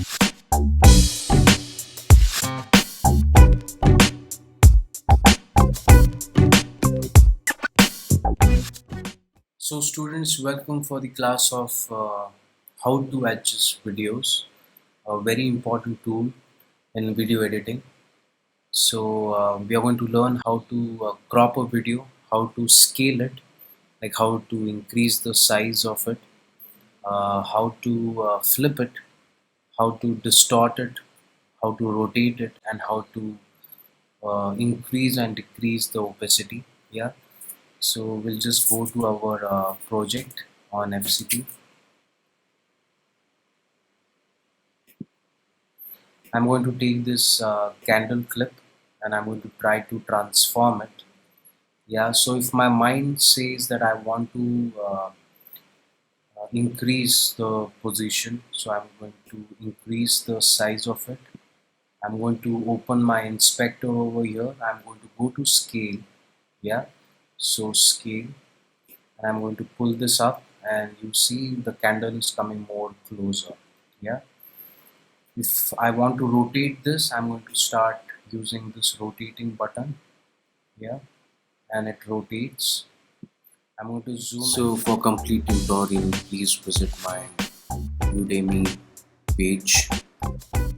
So students, welcome for the class of how to adjust videos, a very important tool in video editing. So we are going to learn how to crop a video, how to scale it, like how to increase the size of it, how to flip it, how to distort it, how to rotate it, and how to increase and decrease the opacity. Yeah. So we'll just go to our project on FCP. I'm going to take this candle clip and I'm going to try to transform it. Yeah, so if my mind says that I want to increase the position, so I'm going to increase the size of it. I'm going to open my inspector over here. I'm going to go to scale. Yeah, so scale, and I'm going to pull this up, and you see the candle is coming more closer. Yeah, if I want to rotate this, I'm going to start using this rotating button. Yeah, and it rotates. I'm going to zoom so in. For complete tutorial, please visit my Udemy page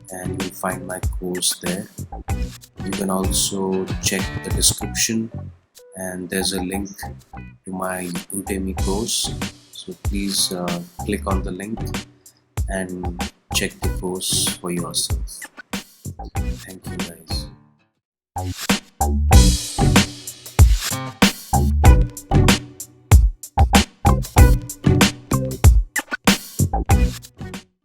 and you'll find my course there. You can also check the description and there's a link to my Udemy course. So please click on the link and check the course for yourself. Thank you guys.